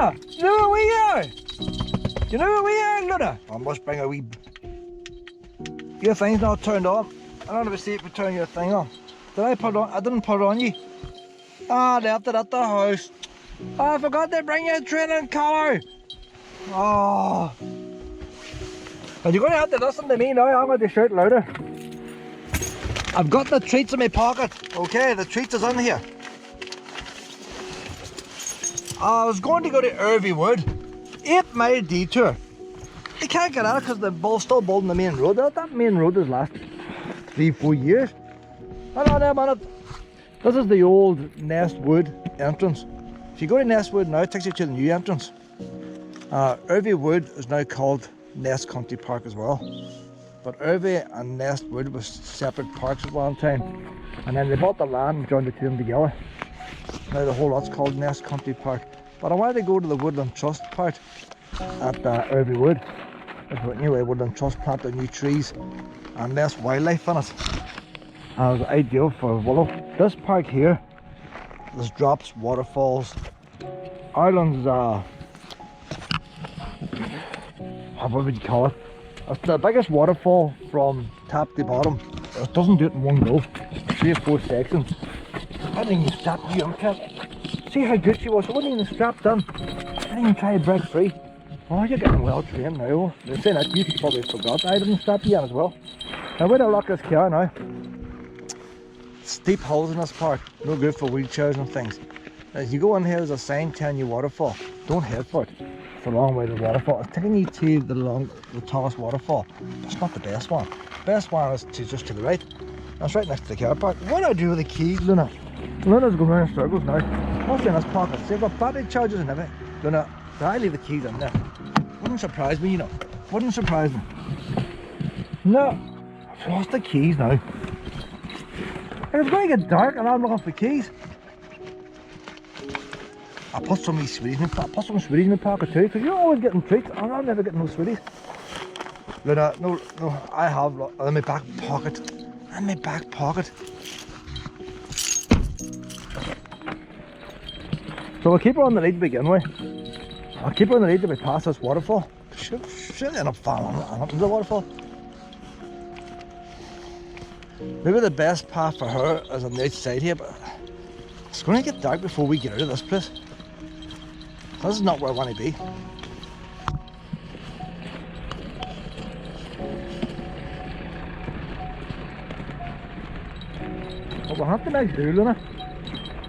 Luna, you know where we are? You know where we are, Luna? I must bring a wee... Your thing's not turned on. I don't ever see if we turn your thing on. Did I put it on? I didn't put it on you. Ah, I left it at the house. Oh, I forgot to bring your training collar. Oh. But you're going to have to listen to me now. I'm going to shout louder. I've got the treats in my pocket. Okay, the treats is in here. I was going to go to Irvie Wood. 8-mile detour. You can't get out because the ball's still building the main road. That main road has lasted 3-4 years. Hold on there a minute. This is the old Ness Wood entrance. If you go to Ness Wood now, it takes you to the new entrance. Irvie Wood is now called Ness Country Park as well. But Irvie and Ness Wood was separate parks at one time. And then they bought the land and joined the two of them together. Now the whole lot's called Ness Country Park. But I wanted to go to the Woodland Trust part at Irvie Wood. It's a new Woodland Trust planted new trees and less wildlife in it. And it was ideal for willow. This park here, there's drops, waterfalls. Ireland's what would you call it? It's the biggest waterfall from top to bottom. It doesn't do it in one go. It's 3 or 4 sections. I didn't even strap you on, Kev. See how good she was. I wasn't even strapped in. I didn't even try to break free. Oh, you're getting well trained now. They're saying that you probably forgot. I didn't strap you in as well. Now where do I lock this car now? Steep hills in this park. No good for wheelchairs and things. As you go in here, there's a sign telling you waterfall. Don't head for it. It's a long way to the waterfall. It's taking you to the tallest waterfall. That's not the best one. The best one is just to the right. That's right next to the car park. What do I do with the keys, Luna? Luna's going around in circles now. What's in this pocket? See, I've got battery chargers and everything. Luna, did I leave the keys in there? Wouldn't surprise me, you know. Wouldn't surprise me. No, I've lost the keys now. It's going to get dark and I'm looking for keys. I put some of these sweeties in my pocket too, because you're always getting treats and I'm never getting no sweeties. Luna, no, I have in my back pocket. In my back pocket. So I'll keep her on the lead to begin with. I'll keep her on the lead till we pass this waterfall. She'll end up falling up into the waterfall. Maybe the best path for her is on the outside here, but it's going to get dark before we get out of this place. This is not where I want to be. What we'll have to make do, Luna,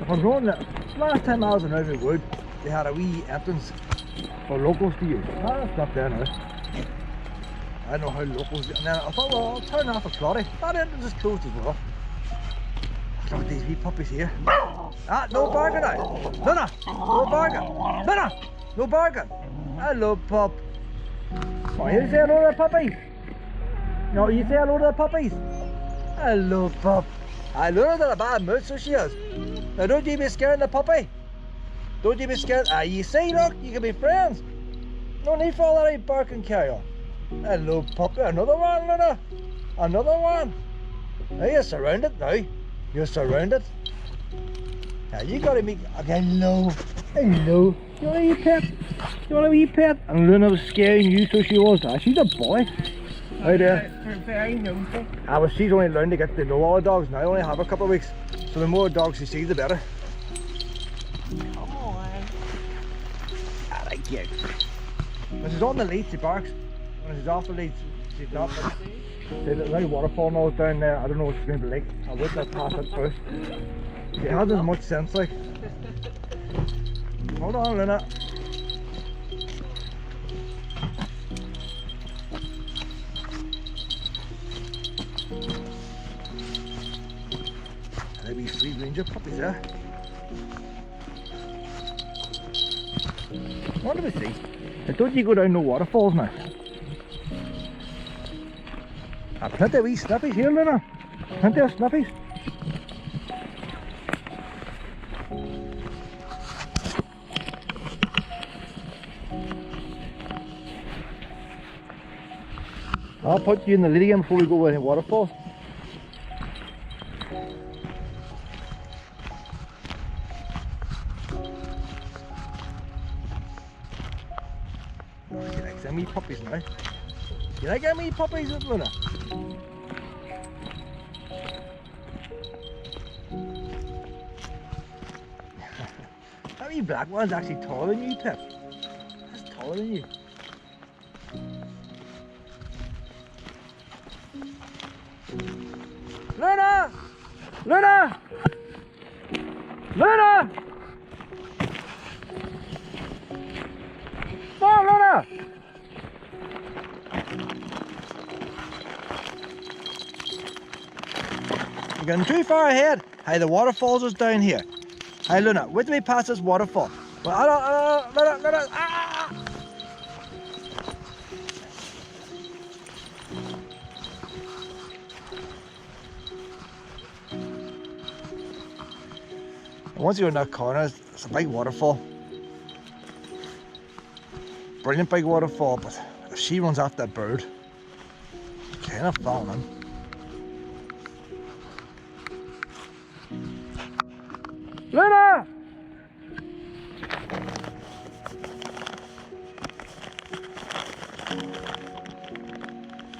if I'm going there, last time I was in Irvie Wood, they had a wee entrance for locals to use. That's not there now. I don't know how locals do it. And then I thought, well, I'll turn off the clotty. That entrance is closed as well. Look at these wee puppies here. Ah, no barking now. Luna, no barking. Luna, no barking. Hello, pup. Oh, you say hello to the puppies? No, you say hello to the puppies? Hello, pup. I Luna's in a bad mood, so she is. Now, don't you be scared of the puppy. Don't you be scared. Ah, you see, look, you can be friends. No need for all that barking, carry on. Hello, puppy. Another one, Luna. Another one. Now you're surrounded now. You're surrounded. Now you gotta make. Okay, hello. Hello. You want a wee pet? You want a wee pet? And Luna was scaring you, so she was. Ah, she's a boy. Right there. Very nosy. Ah, well, she's only learned to get to know all the dogs now. I only have a couple of weeks. So the more dogs she sees, the better. Come on. I like you. When she's on the lead, she barks. When she's off the lead, she's not. There's a little waterfall nose down there. I don't know what it's going to be like. I would not pass it first. She has as much sense like. Hold on, Luna. There be 3 ranger puppies there. What do we see? I told you go down no waterfalls now. Plenty of wee snuffies here, Luna. Plenty of snuffies. I'll put you in the lead again before we go over the waterfalls. puppies now. You like how many puppies, Luna? How many black ones actually taller than you, Pip? That's taller than you. Luna! Luna! Luna! Come on, Luna! You're getting too far ahead. Hey, the waterfalls is down here. Hey, Luna, wait till we pass this waterfall. Well, Luna, ah! Once you're in that corner, it's a big waterfall. Brilliant big waterfall, but if she runs after that bird, it's kind of falling in. Luna!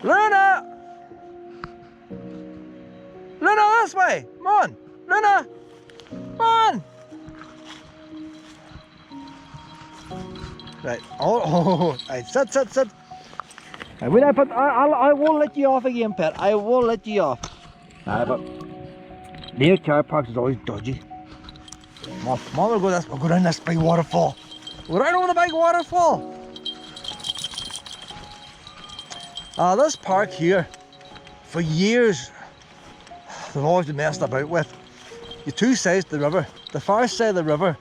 Luna! Luna, this way! Come on! Luna! Come on! Right. Oh, right. Sit. Right, when I put, I won't let you off again, pet. I won't let you off. Nah, but near car parks is always dodgy. Come on, we'll go down this big waterfall. We're right over the big waterfall. This park here, for years, they've always been messed about with. The two sides of the river. The far side of the river,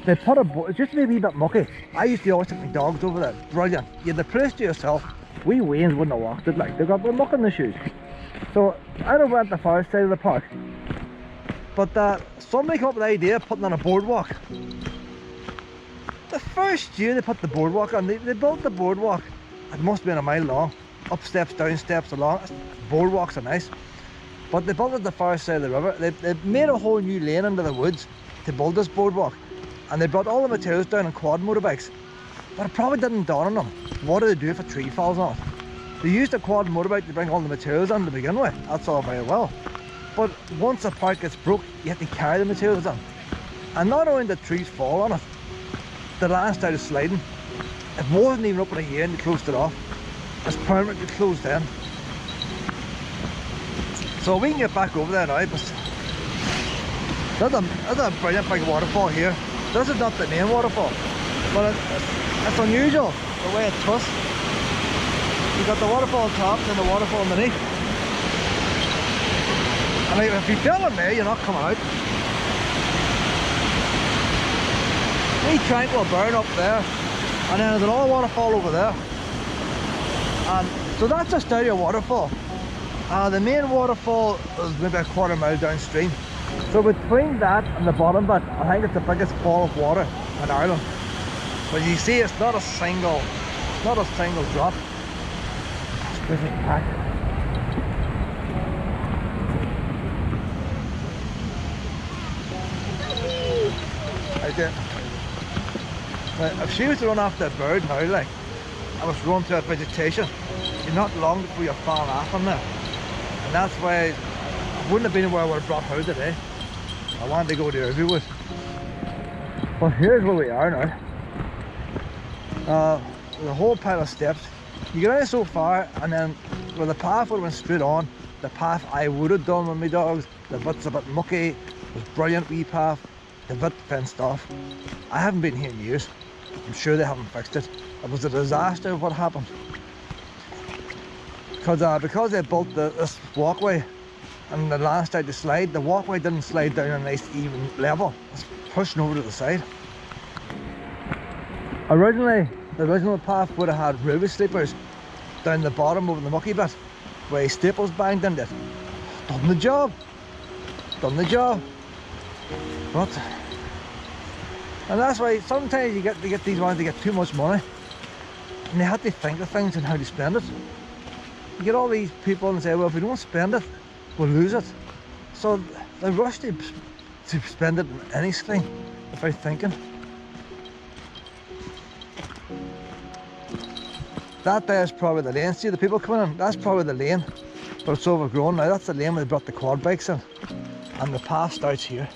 they put a boat, it used to be a wee bit mucky. I used to always take my dogs over there. Brilliant. You had the place to yourself. We Waynes wouldn't have walked it, like, they got the muck in the shoes. So I don't went the far side of the park. But somebody came up with the idea of putting on a boardwalk. The first year they put the boardwalk on, they built the boardwalk. It must have been a mile long. Up steps, down steps, along. Boardwalks are nice. But they built it the far side of the river. They made a whole new lane into the woods to build this boardwalk. And they brought all the materials down on quad motorbikes. But it probably didn't dawn on them. What do they do if a tree falls on it? They used a quad motorbike to bring all the materials in to begin with. That's all very well. But once a park gets broke, you have to carry the materials in. And not only did trees fall on it, the land started sliding. It wasn't even up in a year and they closed it off. It's permanently closed in. So we can get back over there now, but there's a brilliant big waterfall here. This is not the main waterfall, but it's unusual the way it twists. You've got the waterfall on top and the waterfall underneath. And like, if you're telling me you're not coming out, we tranquil burn up there, and then there's another waterfall over there. And so that's a stereo waterfall. The main waterfall is maybe a quarter mile downstream. So between that and the bottom bit, I think it's the biggest fall of water in Ireland. But you see, it's not a single drop. It's pretty packed. I did. Now, if she was to run after a bird now, like, I was running through that vegetation, you're not long before you're falling off on there. And that's why I wouldn't have been where I would have brought her today. I wanted to go to Everwood. But here's where we are now. The whole pile of steps. You get out so far, and then where the path would have went straight on, the path I would have done with my dogs, the bit's a bit mucky, it was a brilliant wee path, the bit fenced off. I haven't been here in years. I'm sure they haven't fixed it. It was a disaster what happened. Because they built this walkway and the land started to slide, the walkway didn't slide down a nice even level. It's pushing over to the side. Originally, the original path would have had river sleepers down the bottom over the mucky bit where staples banged into it. Done the job. But, and that's why sometimes you get these ones to get too much money, and they have to think of things and how to spend it. You get all these people and say, well, if we don't spend it, we'll lose it. So they rush to spend it in anything without thinking. That there is probably the lane. See the people coming in? That's probably the lane, but it's overgrown now. That's the lane where they brought the quad bikes in, and the path starts here.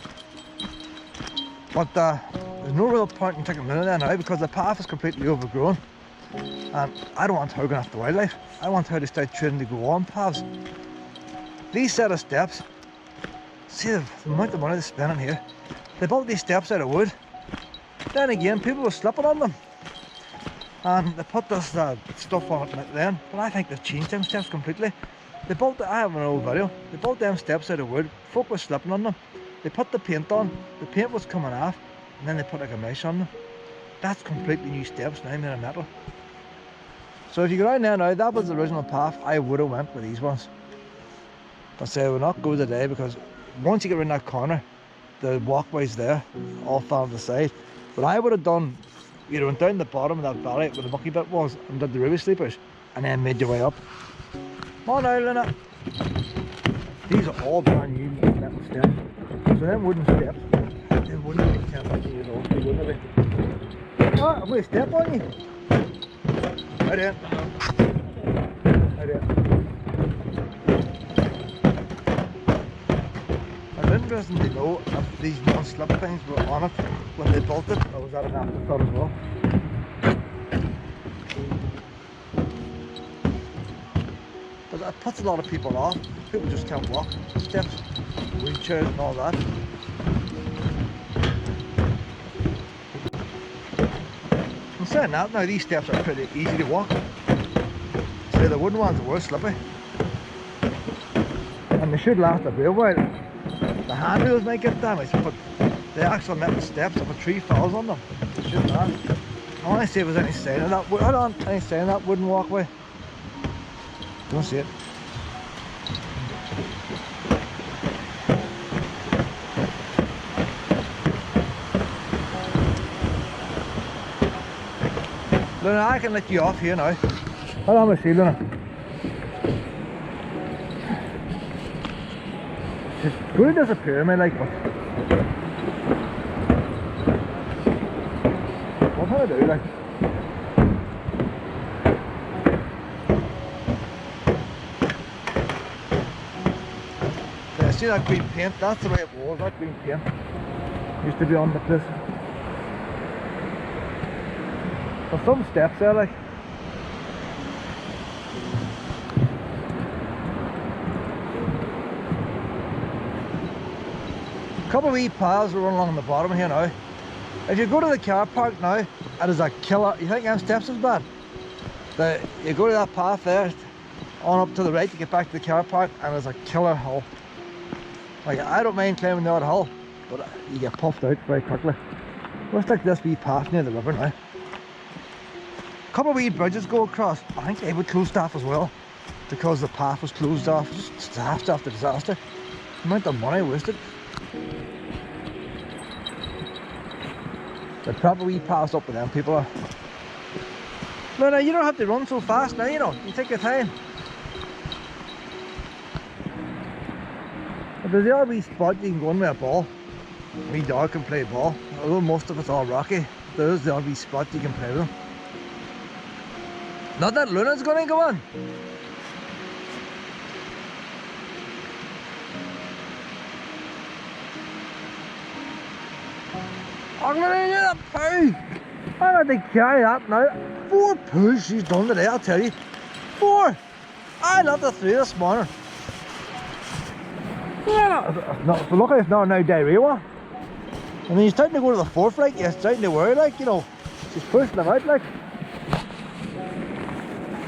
But there's no real point in taking them in there now because the path is completely overgrown, and I don't want her going after wildlife. I want her to start training to go on paths. These set of steps, see the amount of money they're spending here. They built these steps out of wood. Then again, people were slipping on them, and they put this stuff on it then. But I think they've changed them steps completely. They built, I have an old video, they built them steps out of wood. Folk were slipping on them. They put the paint on, the paint was coming off, and then they put like a mesh on them. That's completely new steps now made of metal. So if you go down there now, that was the original path. I would have went with these ones. But say I will not go today because once you get around that corner, the walkway's there, all found the side. But I would have done, you know, went down the bottom of that valley where the mucky bit was and did the ruby sleepers, and then made your way up. Come on now, Luna. These are all brand new metal steps. So them wooden steps, they wouldn't be 10 years old, they wouldn't be. Oh, I'm going to step on you. Right in. Right in. I'm interested to know if these non-slip things were on it when they built it, or was that an afterthought as well? But that puts a lot of people off. People just can't walk steps, wheelchairs and all that. I'm saying that now, these steps are pretty easy to walk. So the wooden ones were slippery. And they should last a real while. The handrails might get damaged, but the actual metal steps, if a tree falls on them, they should last. I want to see if there's any sign of that. I don't any sign of that wooden walkway. Don't see it. Luna, I can let you off here now. Hold on, see, Luna. It's going to disappear, man, like, but what can I do, like? Yeah, see that green paint? That's the way it was, that green paint. Used to be on the place. There's some steps there, like. A couple of wee paths are running along the bottom here now. If you go to the car park now, it is a killer. You think them steps is bad? You go to that path there, on up to the right to get back to the car park, and there's a killer hill. Like, I don't mind climbing the odd hill, but you get puffed out very quickly. Looks like this wee path near the river now. A couple of wee bridges go across. I think they would close off as well, because the path was closed off. Just disaster after disaster. The amount of money wasted. The proper wee paths up with them people are. No, you don't have to run so fast now, you know. You take your time. But there's the other wee spot you can go in with a ball. Wee dog can play ball. Although most of it's all rocky, there's the other wee spot you can play with them. Not that Luna's gonna go on. I'm gonna do the poo. I got to carry that now. 4 poos she's done today, I'll tell you. 4. I left the 3 this morning. Yeah, no, so luckily it's not now diarrhea one. I mean, you're starting to go to the 4th, like, you're starting to worry, like, you know. She's pushing them out, like.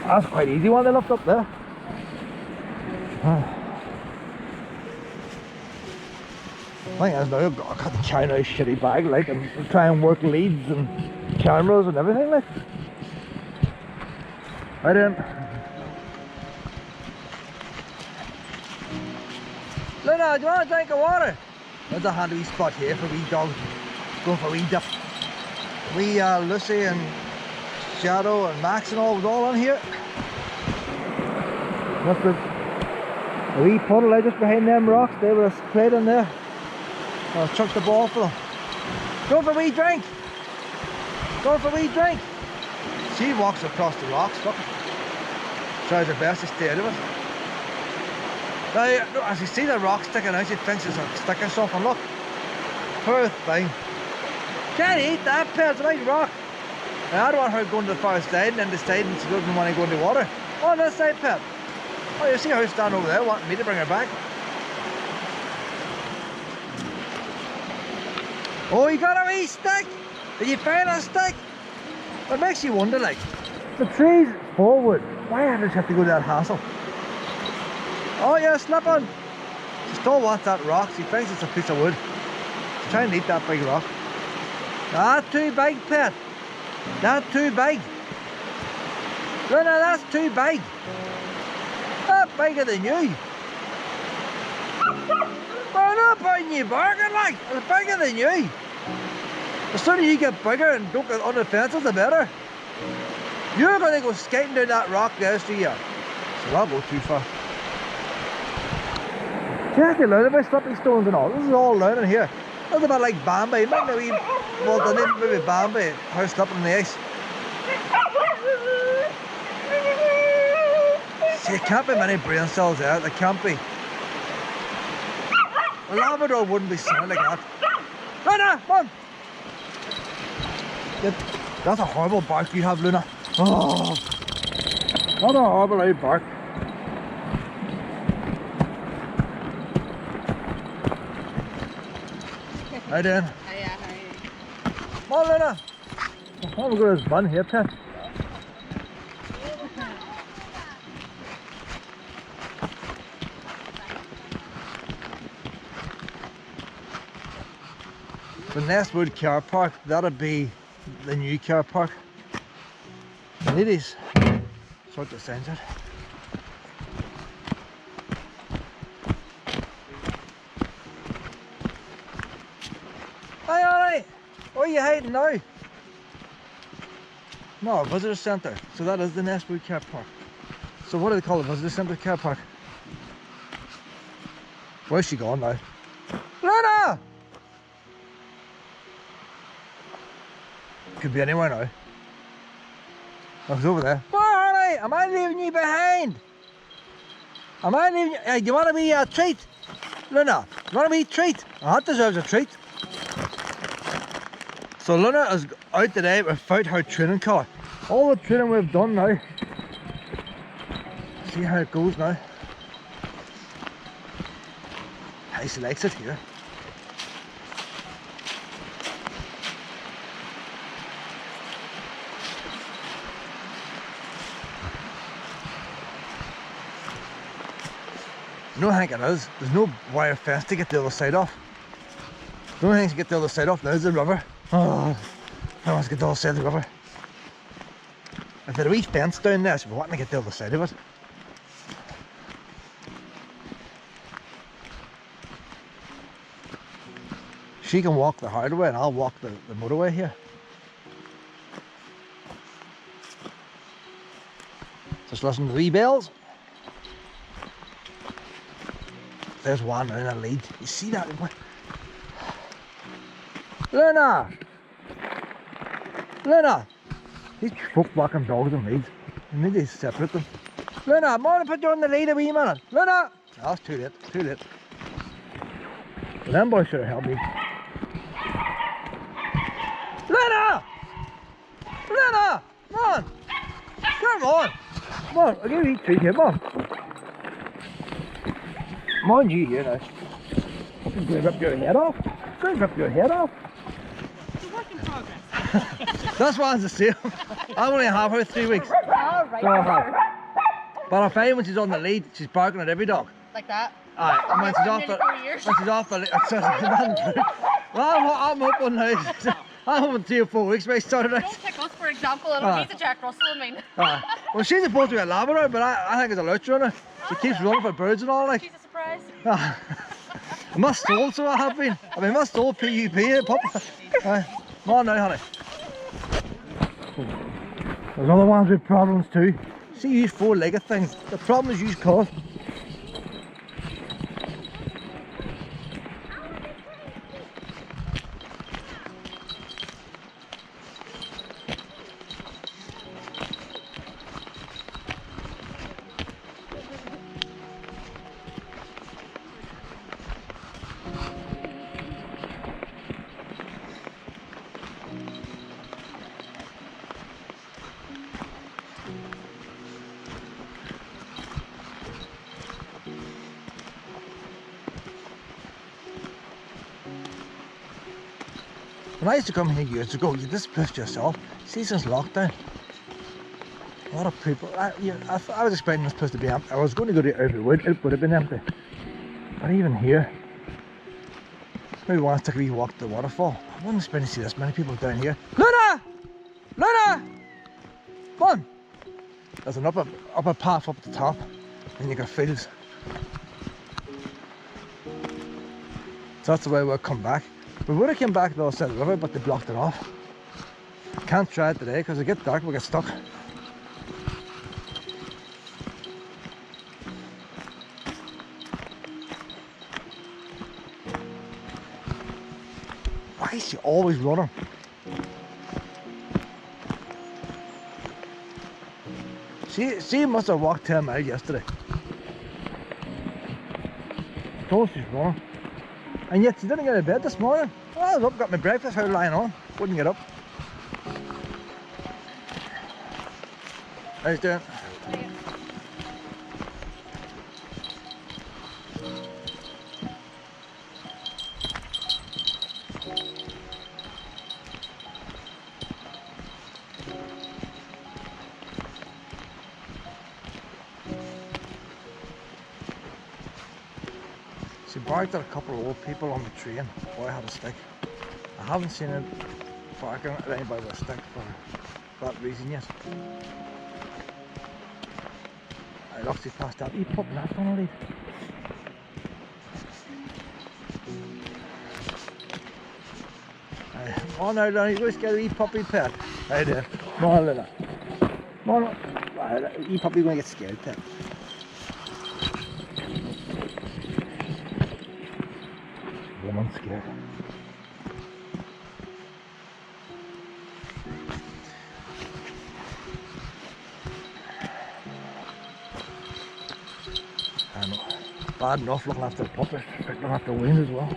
That's quite easy one they left up there. I think that's now I've got to carry a shitty bag, like, and try and work leads and cameras and everything, like. Right in. Luna, do you want a drink of water? There's a handy spot here for wee dogs. Going for a wee dip. Wee Lucy and Shadow and Max and all was all on here. That's a wee puddle out just behind them rocks. They were played in there. I'll chuck the ball for them. Go for a wee drink. Go for a wee drink. She walks across the rocks, look. Tries her best to stay out of it. Now, look, as you see the rock sticking out, she thinks it's a stick or something, look. Poor thing. Can't eat that, pet, it's a big rock. Now, I don't want her going to the far side and then deciding she doesn't want to go in the water. Oh, this side, pet. Oh, you see her standing over there wanting me to bring her back. Oh, you got a wee stick? Did you find a stick? It makes you wonder, like, the tree's forward. Why does she have to go to that hassle? Oh, yeah, slipping. She still wants that rock. She thinks it's a piece of wood. She's trying to eat that big rock. That's too big, pet. That's too big. No, that's too big. That's bigger than you. Oh, not putting you barking, like. It's bigger than you. The sooner you get bigger and don't get on the fences, the better. You're going to go skating down that rock the rest of the year. So I'll go too far. See, I can learn about slipping stones and all. This is all learning here. That's a bit like Bambi. Maybe, well, the name maybe Bambi, her slipping in the ice. See, there can't be many brain cells there. There can't be. A Labrador wouldn't be sounding like that. Luna, come on! That's a horrible bark you have, Luna. Oh, what a horrible loud bark. How you doing? Hiya, how are you? Come on, Luna. Oh, we've got this bun here, pet. The Ness car park, that'll be the new car park. Ladies, sort the signs out. Hi, alright. Where are you hiding now? No, visitor centre. So that is the Ness car park. So what do they call it? Visitor centre car park? Where's she gone now? Luna! Could be anywhere now. Oh, it's over there. Where are they? Am I leaving you behind? Am I leaving you? Hey, do you want to be a treat? Luna, you want to be a treat? That deserves a treat. So Luna is out today without her training car. All the training we've done now. See how it goes now. Hey, she likes it here. No, I think it is. There's no wire fence to get the other side off. The only thing to get the other side off now is the river. Oh, I want to get the other side of the river. If there's a wee fence down there, so we're wanting to get the other side of it. She can walk the hard way and I'll walk the motorway here. Just listen to the wee bells. There's one in a lead. You see that? Luna! Luna! These folk walking dogs and leads. You need to separate them. Luna, I'm going to put you on the lead a wee minute. Luna! Oh, it's too late, too late. Well, them boys should have helped me. Luna! Luna! Come on! Come on! Come on, I'll give you a treat here, come on. Come on, you here now. I'm going to rip your head off. I'm going to rip your head off. It's a work in progress. That's why it's the same. I only have her 3 weeks. Oh, right. So I have. But I find when she's on the lead, she's barking at every dog. Like that? Aye, and when she's off Nearly the, 4 years. when she's off the lead, well, I'm hoping now. I'm hoping 3 or 4 weeks by started out. Don't pick us for example, it'll be the Jack Russell, I mean. Well, she's supposed to be a Labrador, but I think it's a lurch runner. She keeps running for birds and all, like. She's a surprise. I must stole, so I have been. I mean, I must stole PUP, pup. Come on now, honey. There's other ones with problems too. See these four-legged things, the problems you cause. When I used to come here years ago, you just pissed yourself. See, since lockdown, a lot of people. I was expecting this place to be empty. I was going to go to Everwood, it would have been empty. But even here, maybe once to take a wee walk to the waterfall. I wouldn't expect to see this many people down here. Luna! Luna! Come on! There's an upper path up the top, and you got fields. So that's the way we'll come back. We would have come back to the other side of the river, but they blocked it off. Can't try it today because it gets dark, we'll get stuck. Why is she always running? She must have walked 10 miles yesterday. So she's running. And yet she didn't get out of bed this morning. Well, I was up, got my breakfast, how lying on. Wouldn't get up. How you doing? She barked at a couple of old people on the train. Boy, I had a stick. I haven't seen it barking at anybody with a stick for that reason yet. I lost it past that. You put that on a lead. Oh no, Lonnie, you just get a wee puppy pet. How you doing? Come on, Luna. Come on. Wee puppy gonna get scared pet. Woman scared. I know. Bad enough looking after the puppy, looking after the wind as well.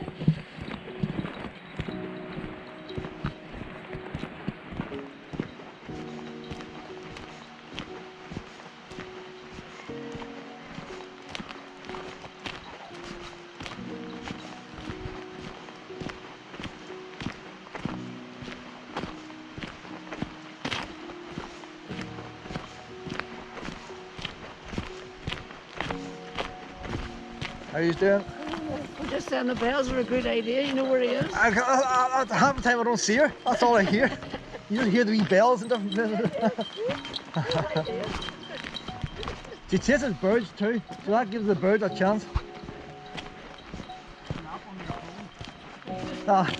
How you doing? We're just saying the bells are a good idea. You know where he is? Half the time I don't see her. That's all I hear. You just hear the wee bells and different places. She chases birds too, so that gives the bird a chance. Ah.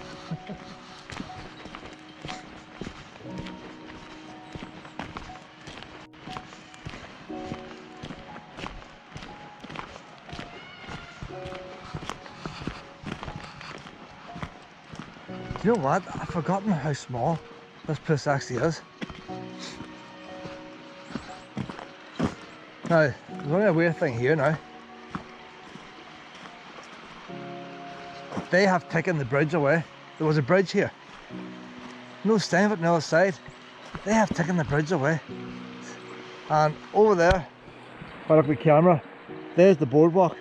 Do you know what? I've forgotten how small this place actually is. Now, there's only a weird thing here now. They have taken the bridge away. There was a bridge here. No sign of it on the other side. They have taken the bridge away. And over there, if I look at the camera, there's the boardwalk.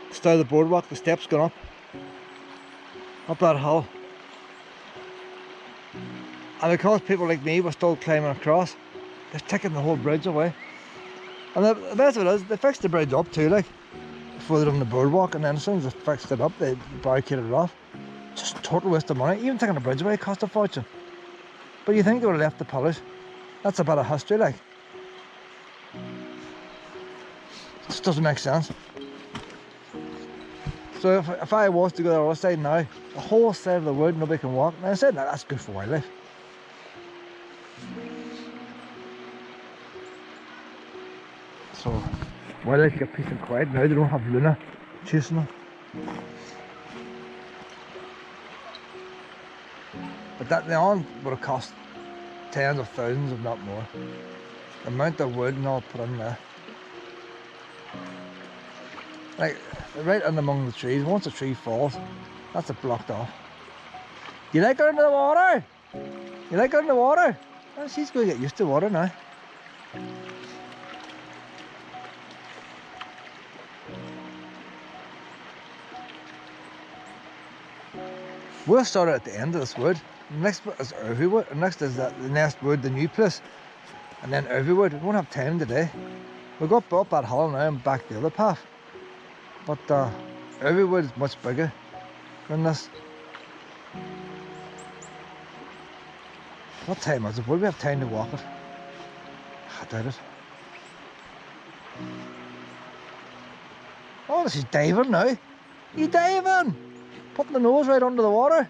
The start of the boardwalk, the steps going up that hill. And because people like me were still climbing across, they're taking the whole bridge away. And the best of it is, they fixed the bridge up too, like, before they done the boardwalk, and then as soon as they fixed it up, they barricaded it off. Just total waste of money. Even taking the bridge away cost a fortune. But you think they would have left the pillars? That's a bit of history, like. It just doesn't make sense. So if I was to go to the other side now, the whole side of the wood, nobody can walk. And I said, nah, that's good for wildlife. So wildlife get peace and quiet now. They don't have Luna chasing them. But that the on would have cost tens of thousands, if not more. The amount of wood and all put in there. Like, right in among the trees, once a tree falls, that's it blocked off. You like her in the water? You like her in the water? Well, she's going to get used to water now. We'll start at the end of this wood. Next is Irvywood. Next is the Ness wood, the new place. And then Irvywood. We won't have time today. We'll go up that hill now and back the other path. But Irvywood is much bigger than this. What time is it? Will we have time to walk it? I doubt it. Oh, this is diving now. He's diving! Putting the nose right under the water.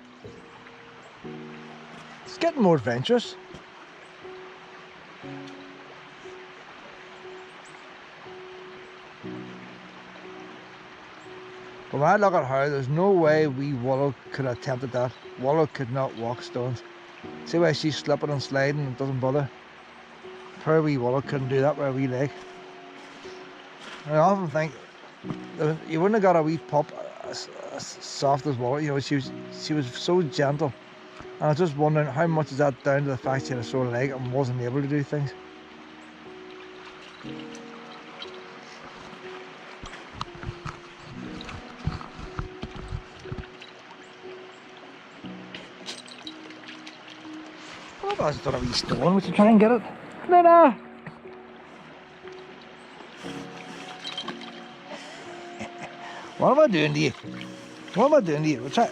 It's getting more adventurous. But when I look at her, there's no way wee Wallow could have attempted that. Wallow could not walk stones. See why she's slipping and sliding and it doesn't bother? Poor wee Wallow couldn't do that with a wee leg. I often think you wouldn't have got a wee pup as soft as Wallow. You know, she was so gentle. And I was just wondering how much is that down to the fact she had a sore leg and wasn't able to do things. I just thought a wee stone, we should try and get it. Luna! What am I doing to you? What am I doing to you? We'll try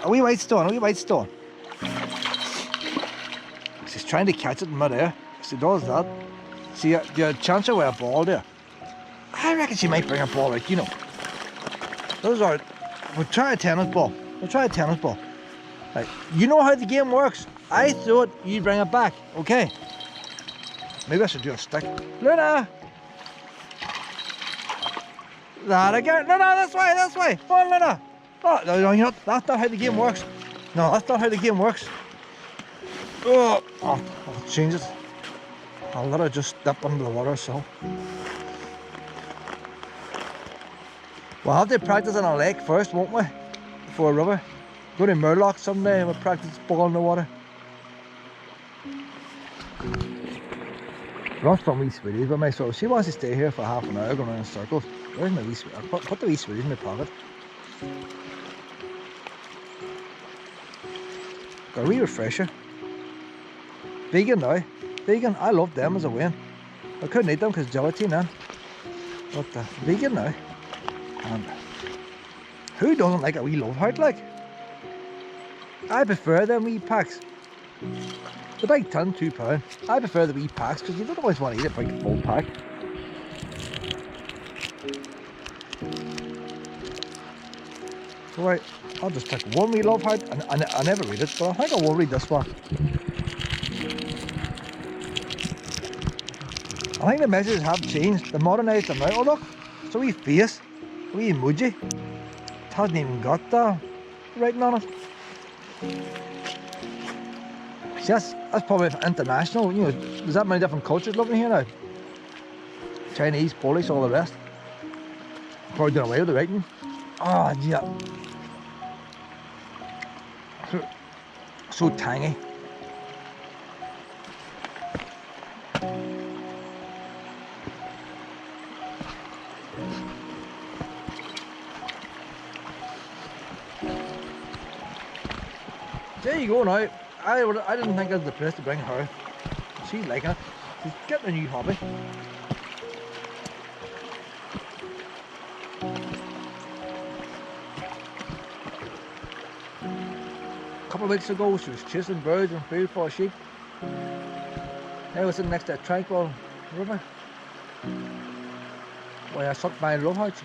a wee white stone, a wee white stone. She's trying to catch it in mid-air. She does that. See, you have a chance of with a ball there. I reckon she might bring a ball out, you know. Those are... We'll try a tennis ball. We'll try a tennis ball. Right. You know how the game works. I throw it, you bring it back, okay? Maybe I should do a stick. Luna! That again. No, this way, this way. Come on, Luna. Oh, no, you're not. That's not how the game works. No, that's not how the game works. Oh, I'll change it. I'll let her just step under the water, so. We'll have to practice on a lake first, won't we? Before a river. Go to Murlock someday and we'll practice ball in the water. Lost some wee sweeties with me, so she wants to stay here for half an hour going around in circles. Where's my wee sweeties? I put the wee sweeties in my pocket. Got a wee refresher. Vegan now. Vegan, I love them as a win. I couldn't eat them because gelatin then. But vegan now. And who doesn't like a wee love heart like? I prefer them wee packs. The big tin, £2. I prefer the wee packs because you don't always want to eat a big full pack. So right, I'll just pick one wee love heart and I never read it, but I think I will read this one. I think the messages have changed. They modernised them now. Oh look, it's a wee face, a wee emoji. It hasn't even got the writing on it. See, that's probably international, you know, there's that many different cultures living here now. Chinese, Polish, all the rest. Probably done away with the writing. Oh, yeah. So tangy. There you go now. I didn't think it was the place to bring her. She's liking it. She's getting a new hobby. A couple of weeks ago she was chasing birds and field for sheep. Now we're sitting next to a tranquil river where I sucked my love heart.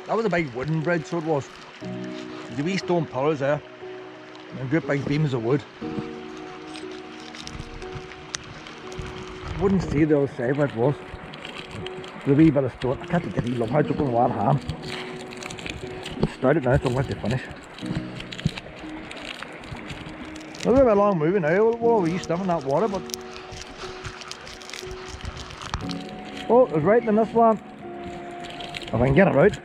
That was a big wooden bridge, so it was. The wee stone pillars there, and great big beams of wood. Wouldn't see the other side where it was. The wee bit of stone. I can't get the love heart up on one hand. It started now, so I'm going to finish. A little bit long moving now. What were you stuffing that water? But oh, it's right in this one. If I can get it out.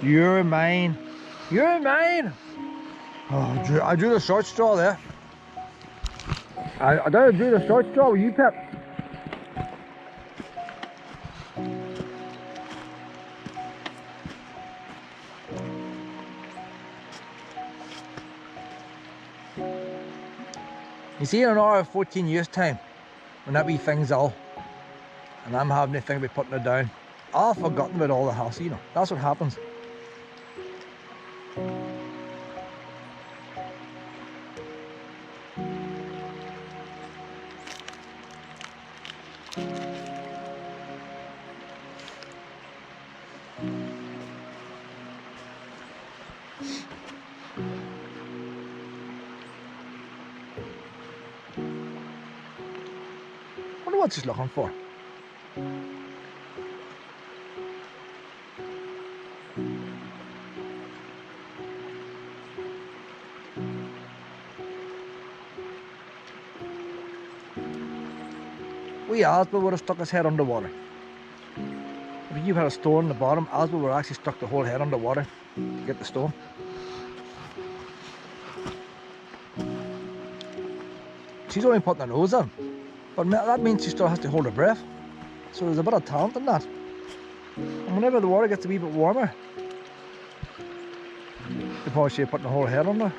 You're mine. You're mine. Oh, I drew the short straw there. I drew the short straw with you, Pip. You see, in another 14 years' time, when that wee thing's all, and I'm having to think about putting it down, I'll have forgotten about all the hassle, you know. That's what happens. I wonder what she's looking for. We Asbel would have stuck his head underwater. If you had a stone in the bottom, Asbel would have actually stuck the whole head underwater to get the stone. She's only putting her nose in, but that means she still has to hold her breath. So there's a bit of talent in that. And whenever the water gets a wee bit warmer, they probably should be putting the whole head under.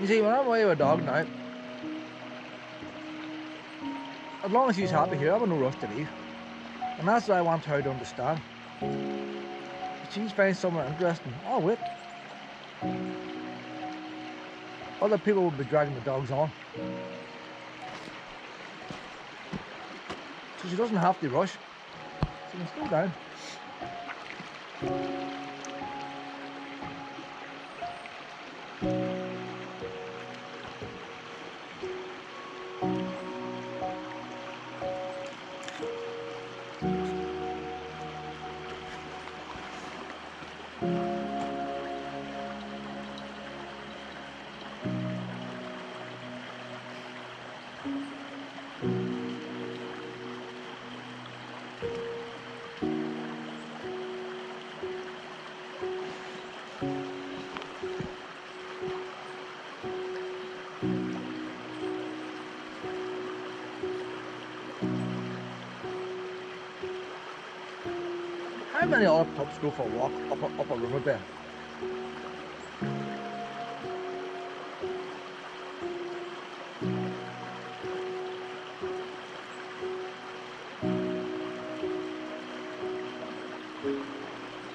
You see, when I'm away with a dog now, as long as she's happy here, I have no rush to leave. And that's what I want her to understand. If she finds somewhere interesting, I'll wait. Other people will be dragging the dogs on. So she doesn't have to rush. She can slow down. How many other pups go for a walk up a riverbed?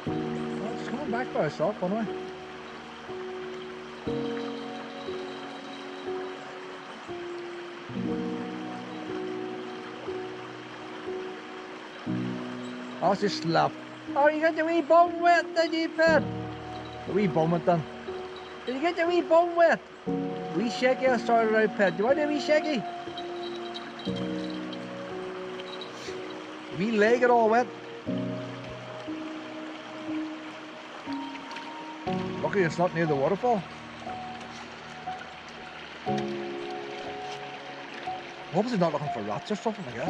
Well, she's coming back by herself, anyway. Oh, she slapped. Oh, you got the wee bum wet, did you, Pet? The wee bum wet done. Did you get the wee bum wet? Wee shaky, I started out, Pet. Do you want a wee shaky? Wee leg it all wet. Lucky it's not near the waterfall. Obviously not looking for rats or something, I guess.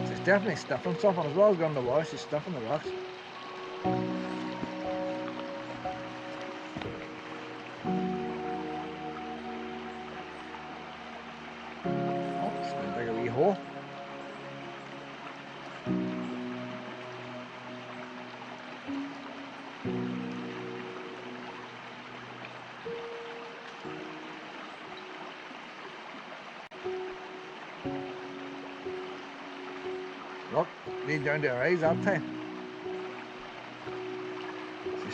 She's definitely sniffing something as well as going to the water. She's sniffing the rocks. Oh, it's going to dig a wee hole. Look, lead down to her eyes that time.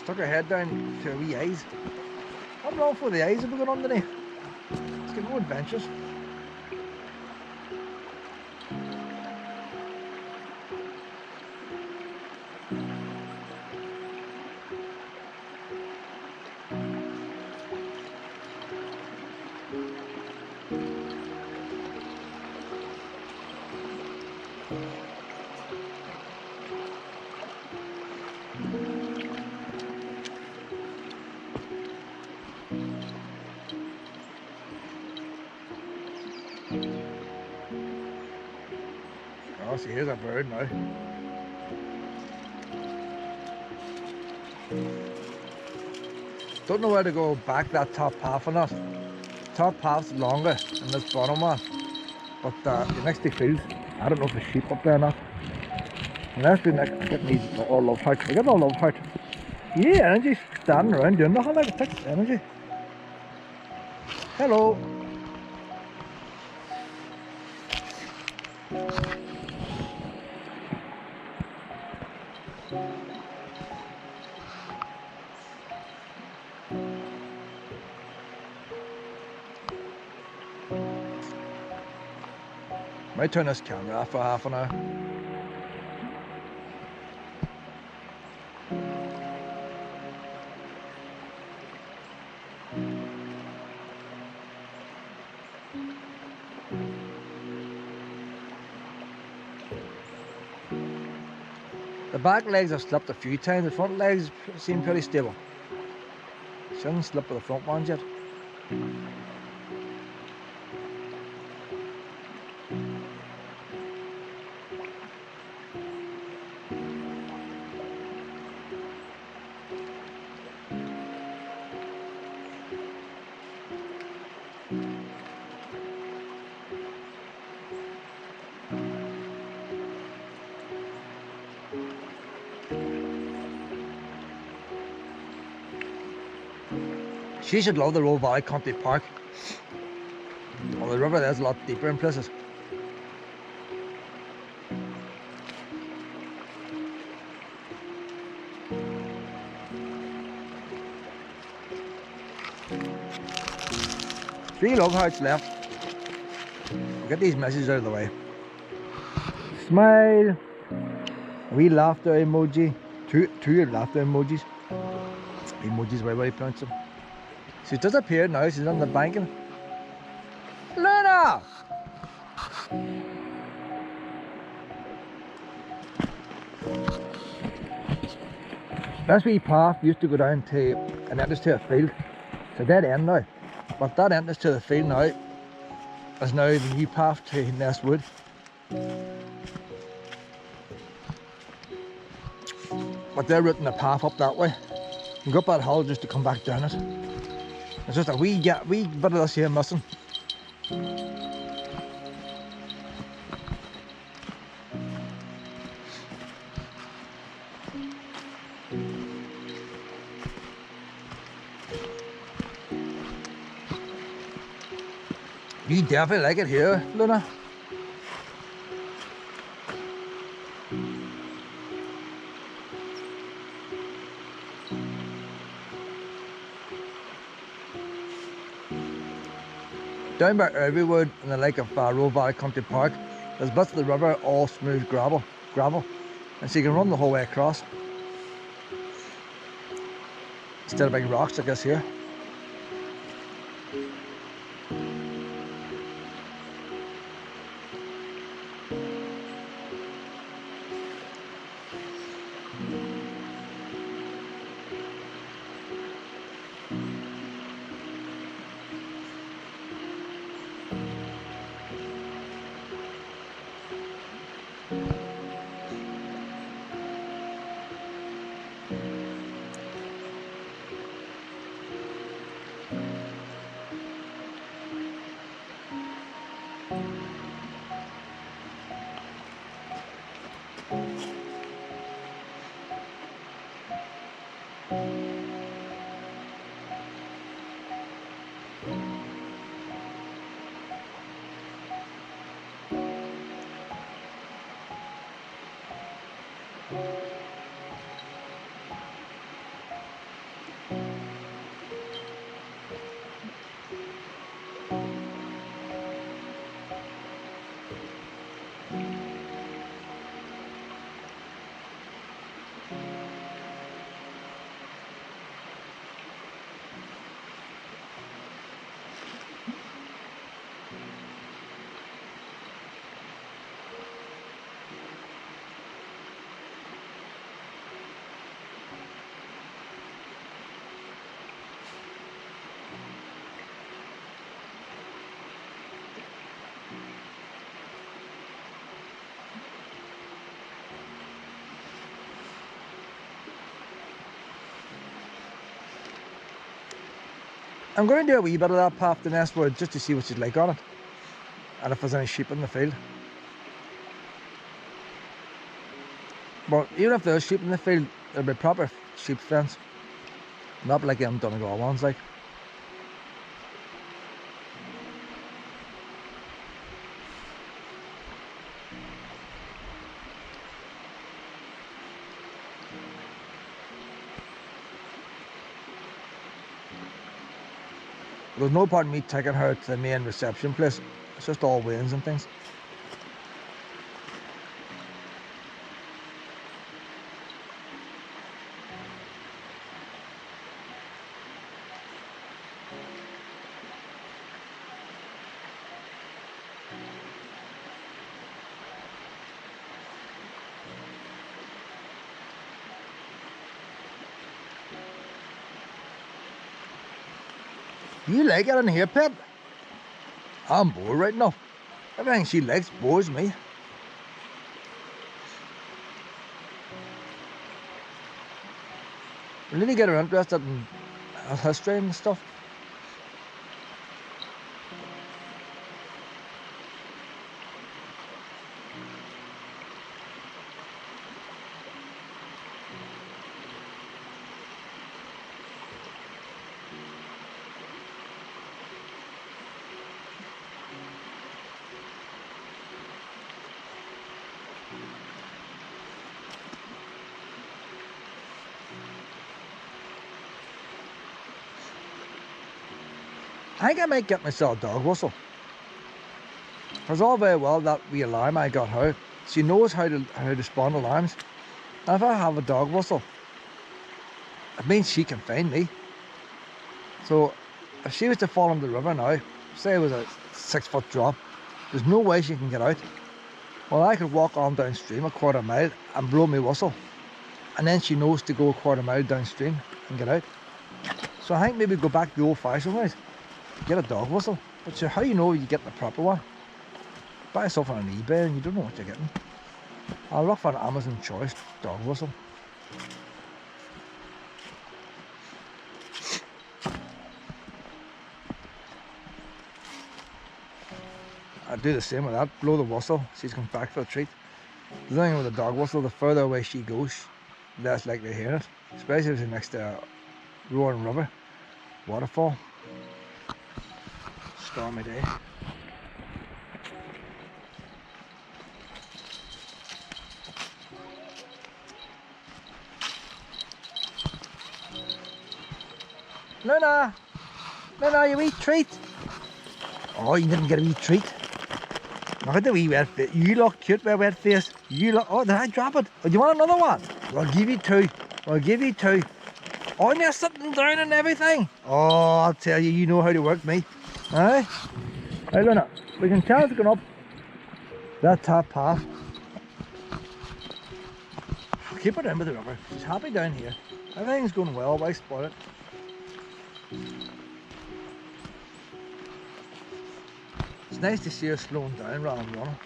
stuck her head down to her wee eyes. I'm wrong for the eyes have we got underneath. Let's get more adventures. Oh, see, here's a bird now. Don't know where to go back that top half or not. Top half's longer than this bottom one. But the next big field, I don't know if there's sheep up there or not. Unless we're getting these all love hearts. We're getting all love hearts. Yeah, energy standing around doing nothing like it takes energy. Hello. Might turn this camera off for half an hour. The back legs have slipped a few times, the front legs seem pretty stable. She hasn't slipped with the front ones yet. She should love the Roe Valley Country Park. Well, the river there's a lot deeper in places. Three love hearts left. We'll get these messages out of the way. Smile. A wee laughter emoji. Two laughter emojis. Emojis, whatever you pronounce them. She's disappeared now, she's on the banking. Luna! This wee path used to go down to an entrance to a field. It's a dead end now. But that entrance to the field now is now the new path to Ness Wood. But they're routing the path up that way. You go up that hill just to come back down it. It's just a wee bit of this here missing. You definitely like it here, Luna. Down by Irvywood in the lake of Roe Valley Country Park, there's bits of the river all smooth gravel, and so you can run the whole way across. Instead of big rocks like this here. I'm going to do a wee bit of that path to Ness Wood just to see what she's like on it. And if there's any sheep in the field. But even if there's sheep in the field, there'll be proper sheep fence. Not like them Donegal ones like. There's no point in me taking her to the main reception place. It's just all wains and things. You like it in here, Pip? I'm bored right now. Everything she likes bores me. We need to get her interested in history and stuff. I think I might get myself a dog whistle. It's all very well that wee alarm I got her. She knows how to spawn alarms. And if I have a dog whistle, it means she can find me. So if she was to fall in the river now, say it was a 6-foot drop, there's no way she can get out. Well, I could walk on downstream a quarter mile and blow my whistle. And then she knows to go a quarter mile downstream and get out. So I think maybe go back the old fashioned ways. Get a dog whistle. But so how you know you get the proper one? Buy yourself on an eBay and you don't know what you're getting. I'll look for an Amazon choice dog whistle. I do the same with that, blow the whistle, she's come back for a treat. The thing with the dog whistle, the further away she goes, the less likely to hear it. Especially if she's next to a roaring river, waterfall. Stormy day. Luna! Luna, you wee treat! Oh, you didn't get a wee treat. Look at the wee wet face. You look cute with a wet face. You look. Oh, did I drop it? Oh, do you want another one? I'll give you two. I'll give you two. Oh, and you're sitting down and everything. Oh, I'll tell you, you know how to work me. Aye? Right, Luna, we can tell it's going up that top path. Keep her down by the river. She's happy down here. Everything's going well. Why spoil it? It's nice to see her slowing down rather than running.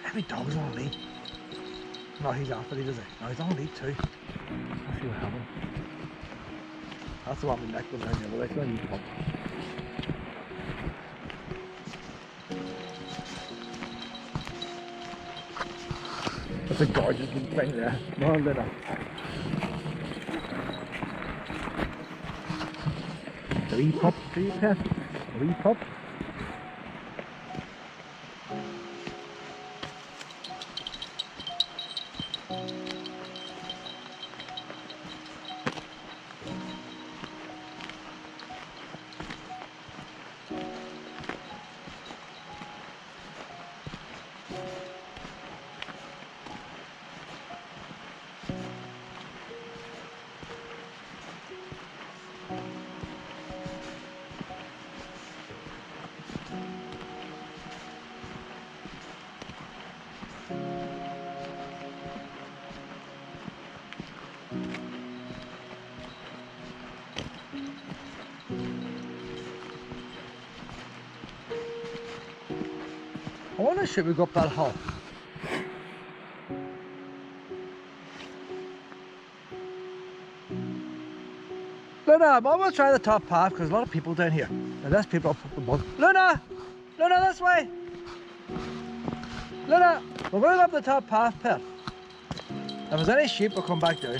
Every dog's on a lead. No, he's after it, is he? No, he's on lead too. Let's see what happens. That's the one we neck going down the other way. It's going to use That's a gorgeous little thing there. No, little. A wee pup, do you pet? A wee pup. I wonder should we go up that hill? Luna, I'm almost trying the top path because a lot of people down here. And there's people up above. Luna! Luna, this way! Luna! We're going up the top path, Pet. If there's any sheep, we'll come back down.